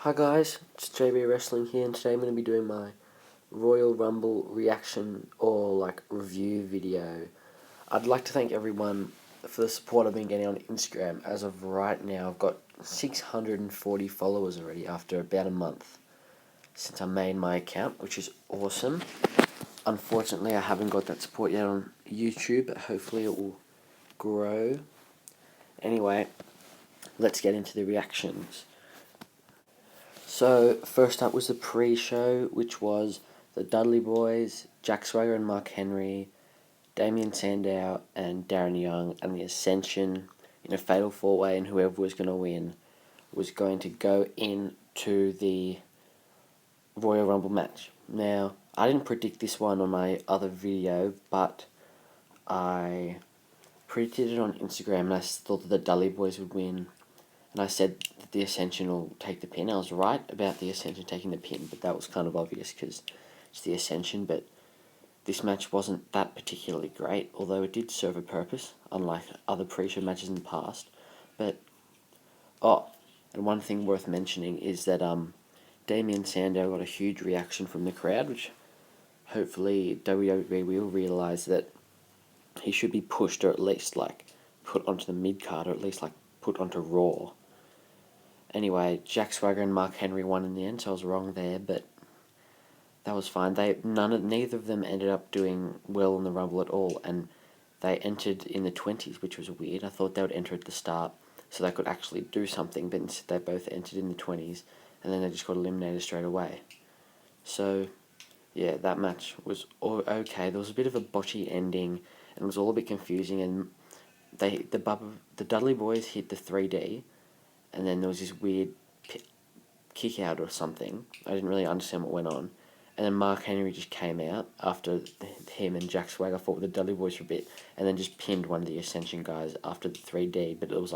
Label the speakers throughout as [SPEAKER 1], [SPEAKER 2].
[SPEAKER 1] Hi guys, it's JB Wrestling here, and today I'm going to be doing my Royal Rumble reaction or review video. I'd like to thank everyone for the support I've been getting on Instagram. As of right now, I've got 640 followers already after about a month since I made my account, which is awesome. Unfortunately, I haven't got that support yet on YouTube, but hopefully it will grow. Anyway, let's get into the reactions. So, first up was the pre-show, which was the Dudley Boys, Jack Swagger and Mark Henry, Damien Sandow and Darren Young, and the Ascension in a fatal four-way, and whoever was going to win was going to go into the Royal Rumble match. Now, I didn't predict this one on my other video, but I predicted it on Instagram, and I thought that the Dudley Boys would win. And I said that the Ascension will take the pin. I was right about the Ascension taking the pin, but that was kind of obvious because it's the Ascension. But this match wasn't that particularly great, although it did serve a purpose, unlike other pre-show matches in the past. But, and one thing worth mentioning is that Damien Sandow got a huge reaction from the crowd, which hopefully WWE will realise that he should be pushed, or at least put onto the mid-card, or at least put onto Raw. Anyway, Jack Swagger and Mark Henry won in the end, so I was wrong there, but that was fine. Neither of them ended up doing well in the Rumble at all, and they entered in the 20s, which was weird. I thought they would enter at the start so they could actually do something, but instead they both entered in the 20s, and then they just got eliminated straight away. So, yeah, that match was okay. There was a bit of a botchy ending, and it was all a bit confusing, and the Dudley Boys hit the 3D, and then there was this weird kick out or something. I didn't really understand what went on. And then Mark Henry just came out after him and Jack Swagger fought with the Dudley Boys for a bit, and then just pinned one of the Ascension guys after the 3D, but it was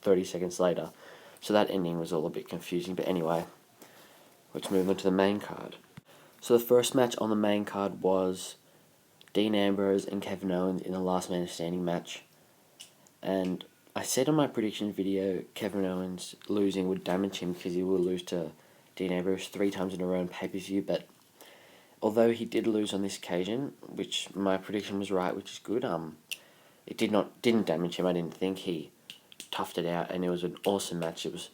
[SPEAKER 1] 30 seconds later. So that ending was all a bit confusing, but anyway, let's move on to the main card. So the first match on the main card was Dean Ambrose and Kevin Owens in a last man standing match. And I said on my prediction video, Kevin Owens losing would damage him because he will lose to Dean Ambrose 3 times in a row in pay-per-view, but although he did lose on this occasion, which my prediction was right, which is good, it didn't damage him. I didn't think. He toughed it out, and it was an awesome match. It was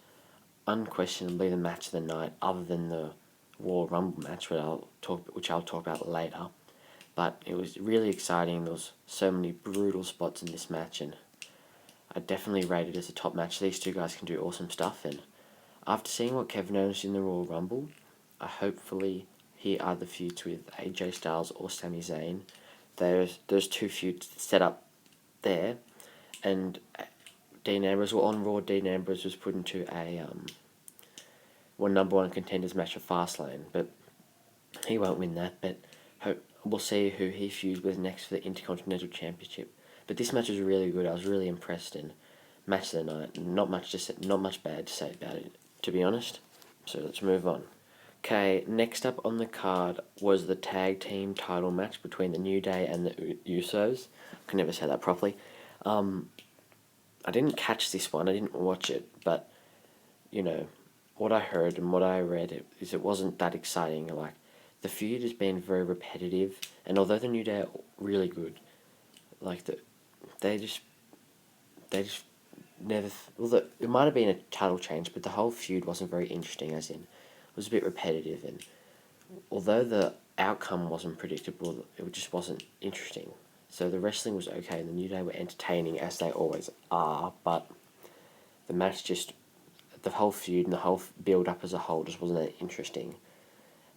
[SPEAKER 1] unquestionably the match of the night, other than the Royal Rumble match, which I'll talk about later. But it was really exciting. There was so many brutal spots in this match, and I definitely rate it as a top match. These two guys can do awesome stuff, and after seeing what Kevin Owens did in the Royal Rumble, I hopefully hear other feuds with AJ Styles or Sami Zayn. There's 2 feuds set up there, and Dean Ambrose, on Raw, Dean Ambrose was put into a number 1 contenders match for Fastlane, but he won't win that. But we'll see who he feuds with next for the Intercontinental Championship. But this match was really good. I was really impressed, and match of the night. Not much bad to say about it, to be honest. So let's move on. Okay, next up on the card was the tag team title match between the New Day and the Usos. I can never say that properly. I didn't catch this one. I didn't watch it, but what I heard and what I read is it wasn't that exciting. The feud has been very repetitive, and although the New Day are really good, they just never. Well, it might have been a title change, but the whole feud wasn't very interesting. As in, it was a bit repetitive, and although the outcome wasn't predictable, it just wasn't interesting. So the wrestling was okay, and the New Day were entertaining, as they always are, but the match the whole feud and the whole build-up as a whole just wasn't that interesting.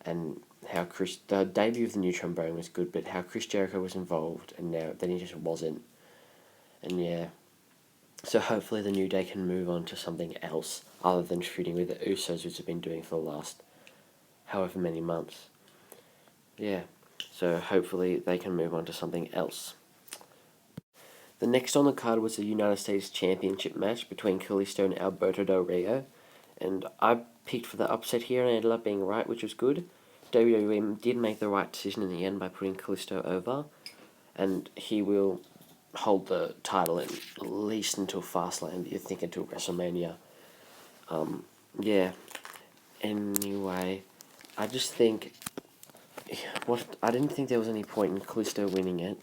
[SPEAKER 1] And the debut of the New Trombone was good, but how Chris Jericho was involved, and then he just wasn't. And yeah, so hopefully the New Day can move on to something else, other than feuding with the Usos, which have been doing for the last however many months. Yeah, so hopefully they can move on to something else. The next on the card was the United States Championship match between Kalisto and Alberto Del Rio, and I picked for the upset here and I ended up being right, which was good. WWE did make the right decision in the end by putting Kalisto over, and he will hold the title at least until Fastlane, but you think until WrestleMania. Yeah, Anyway, I just think I didn't think there was any point in Callisto winning it,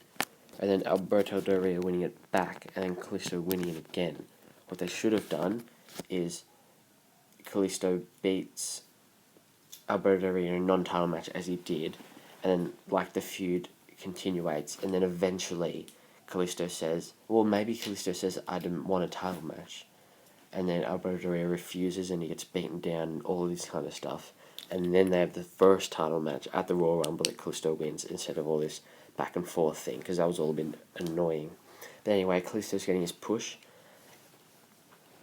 [SPEAKER 1] and then Alberto Del Rio winning it back, and then Callisto winning it again. What they should have done is Callisto beats Alberto Del Rio in a non-title match as he did, and then the feud continuates, and then eventually Callisto says, well, maybe Callisto says, I didn't want a title match, and then Alberto Del Rio refuses and he gets beaten down and all of this kind of stuff. And then they have the first title match at the Royal Rumble that Callisto wins instead of all this back and forth thing, because that was all a bit annoying. But anyway, Callisto's getting his push.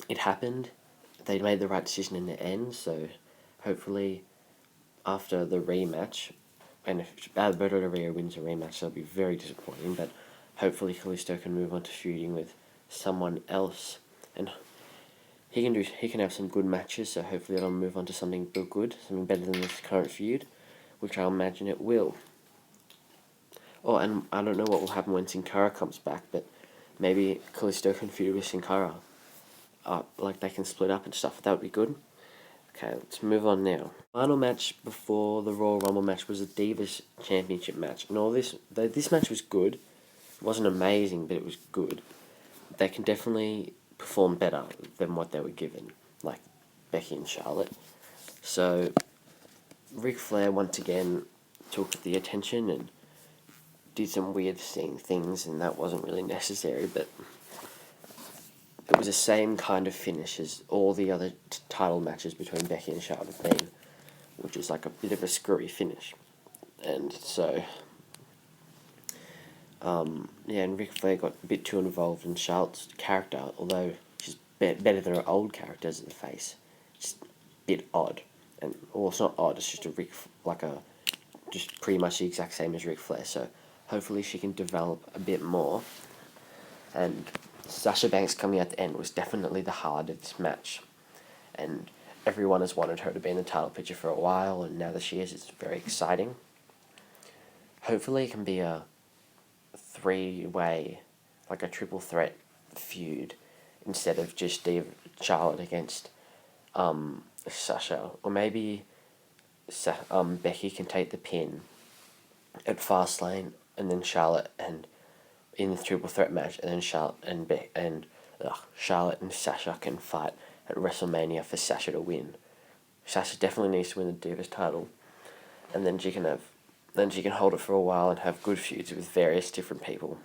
[SPEAKER 1] It happened. They made the right decision in the end, so hopefully after the rematch, and if Alberto Del Rio wins a rematch, that'll be very disappointing, but hopefully Callisto can move on to feuding with someone else, and he can have some good matches, so hopefully it'll move on to something good, something better than this current feud, which I imagine it will. Oh, and I don't know what will happen when Sin Cara comes back, but maybe Callisto can feud with Sin Cara. They can split up and stuff. That would be good. Okay, let's move on now. Final match before the Royal Rumble match was a Divas Championship match, and this match was good. It wasn't amazing, but it was good. They can definitely perform better than what they were given, like Becky and Charlotte. So Ric Flair once again took the attention and did some weird things, and that wasn't really necessary, but it was the same kind of finish as all the other title matches between Becky and Charlotte have been, which is like a bit of a screwy finish. And so, and Ric Flair got a bit too involved in Charlotte's character, although she's better than her old character as the face. It's a bit odd. And, well, it's not odd, it's just just pretty much the exact same as Ric Flair, so hopefully she can develop a bit more. And Sasha Banks coming at the end was definitely the heart of this match. And everyone has wanted her to be in the title picture for a while, and now that she is, it's very exciting. Hopefully it can be a three-way, like a triple threat feud, instead of just Charlotte against Sasha. Or maybe Becky can take the pin at Fastlane, and then Charlotte and in the triple threat match, and then Charlotte and Sasha can fight at WrestleMania for Sasha to win. Sasha definitely needs to win the Divas title, and then she can hold it for a while and have good feuds with various different people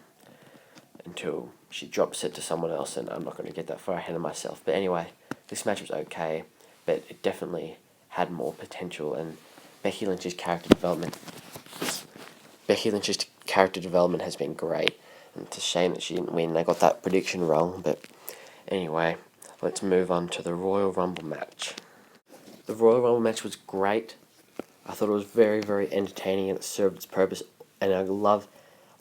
[SPEAKER 1] until she drops it to someone else, and I'm not going to get that far ahead of myself. But anyway, this match was okay, but it definitely had more potential, and Becky Lynch's character development has been great. And it's a shame that she didn't win. I got that prediction wrong, but anyway, let's move on to the Royal Rumble match. The Royal Rumble match was great. I thought it was very, very entertaining, and it served its purpose. And I love,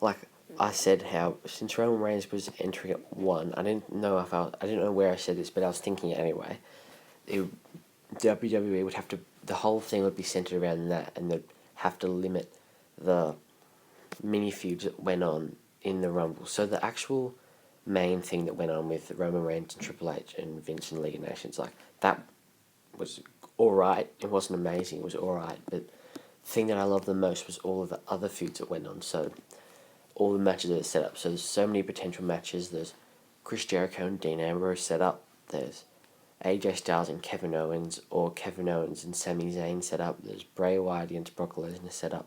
[SPEAKER 1] like I said, how since Roman Reigns was entering at 1, I didn't know where I said this, but I was thinking it anyway. WWE would have to, the whole thing would be centered around that, and they'd have to limit the mini feuds that went on in the Rumble. So the actual main thing that went on with Roman Reigns and Triple H and Vince and League of Nations, that was alright. It wasn't amazing, it was alright. But the thing that I loved the most was all of the other feuds that went on. So all the matches that are set up. So there's so many potential matches. There's Chris Jericho and Dean Ambrose set up. There's AJ Styles and Kevin Owens, or Kevin Owens and Sami Zayn set up. There's Bray Wyatt against Brock Lesnar set up.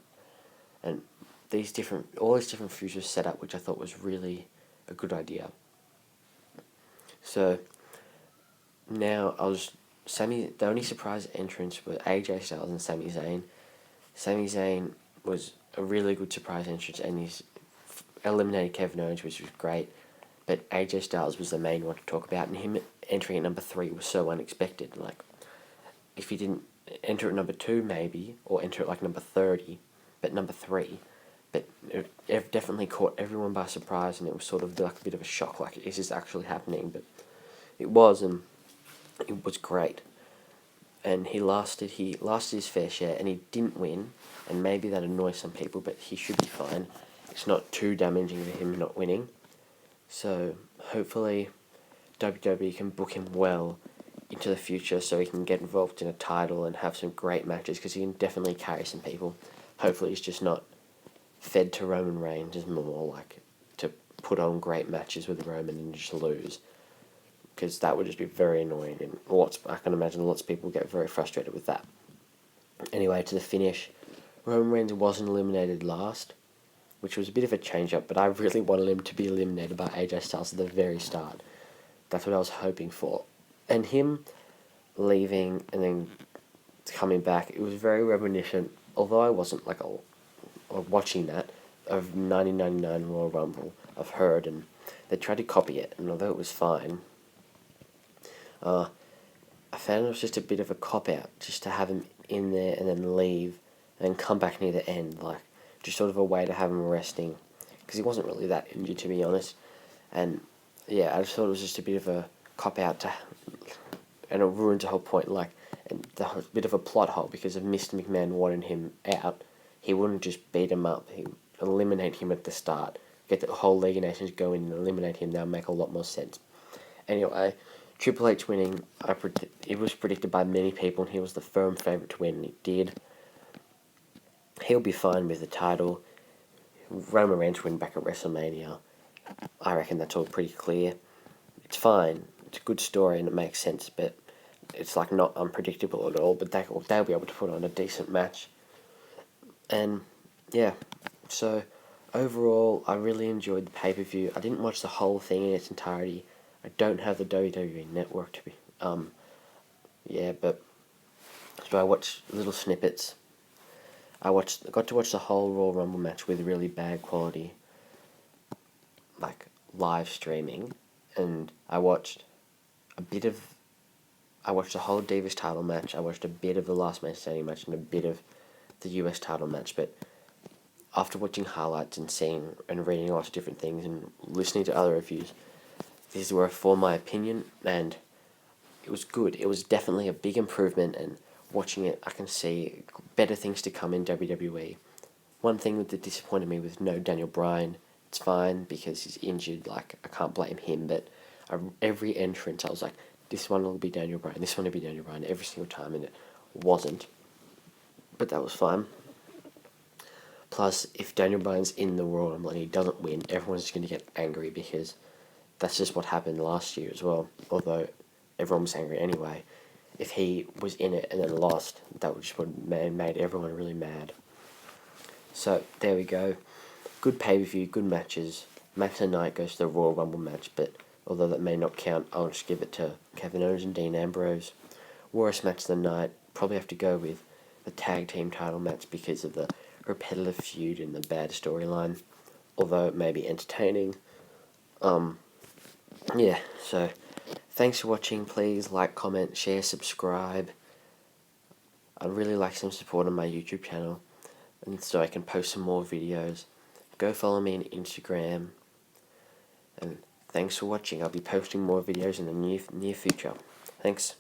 [SPEAKER 1] And all these different feuds were set up, which I thought was really a good idea. So now the only surprise entrants were AJ Styles and Sami Zayn. Sami Zayn was a really good surprise entrance, and he's eliminated Kevin Owens, which was great. But AJ Styles was the main one to talk about, and him entering at number 3 was so unexpected. If he didn't enter at number 2, maybe, or enter at number 30, but number 3. But it definitely caught everyone by surprise, and it was sort of a bit of a shock, is this actually happening? But it was, and it was great. And he lasted his fair share, and he didn't win, and maybe that annoys some people, but he should be fine. It's not too damaging for him not winning. So hopefully WWE can book him well into the future so he can get involved in a title and have some great matches, because he can definitely carry some people. Hopefully he's just not fed to Roman Reigns, is more like to put on great matches with Roman and just lose, because that would just be very annoying, and I can imagine lots of people get very frustrated with that. Anyway, to the finish, Roman Reigns wasn't eliminated last, which was a bit of a change-up, but I really wanted him to be eliminated by AJ Styles at the very start. That's what I was hoping for. And him leaving and then coming back, it was very reminiscent, although I wasn't like watching that, of 1999 Royal Rumble. I've heard, and they tried to copy it, and although it was fine, I found it was just a bit of a cop-out, just to have him in there and then leave, and then come back near the end, like, just sort of a way to have him resting, because he wasn't really that injured, to be honest. And yeah, I just thought it was just a bit of a cop-out, and it ruins the whole point, like, and the bit of a plot hole, because if Mr. McMahon wanted him out, he wouldn't just beat him up, he'd eliminate him at the start, get the whole League of Nations going and eliminate him. That would make a lot more sense. Anyway, Triple H winning, it was predicted by many people, and he was the firm favourite to win, and he did. He'll be fine with the title. Roman Reigns win back at WrestleMania. I reckon that's all pretty clear. It's fine. It's a good story and it makes sense, but it's like not unpredictable at all. But they'll be able to put on a decent match. And yeah, so overall, I really enjoyed the pay-per-view. I didn't watch the whole thing in its entirety. I don't have the WWE Network to be, yeah, but so I watched little snippets. I got to watch the whole Royal Rumble match with really bad quality, like live streaming, and I watched the whole Divas title match. I watched a bit of the Last Man Standing match and a bit of the US title match. But after watching highlights and seeing and reading lots of different things and listening to other reviews, these were for my opinion, and it was good. It was definitely a big improvement, and watching it, I can see better things to come in WWE. One thing that disappointed me was no Daniel Bryan. It's fine because he's injured, like, I can't blame him, but every entrance I was like, this one will be Daniel Bryan, this one will be Daniel Bryan, every single time, and it wasn't. But that was fine. Plus, if Daniel Bryan's in the Royal Rumble and he doesn't win, everyone's just going to get angry, because that's just what happened last year as well, although everyone was angry anyway. If he was in it and then lost, that would just would made everyone really mad. So, there we go. Good pay-per-view, good matches. Match of the night goes to the Royal Rumble match, but although that may not count, I'll just give it to Kevin Owens and Dean Ambrose. Worst match of the night, probably have to go with the tag team title match because of the repetitive feud and the bad storyline, although it may be entertaining. Yeah, so thanks for watching. Please like, comment, share, subscribe. I'd really like some support on my YouTube channel, and so I can post some more videos. Go follow me on Instagram, and thanks for watching. I'll be posting more videos in the near future. Thanks.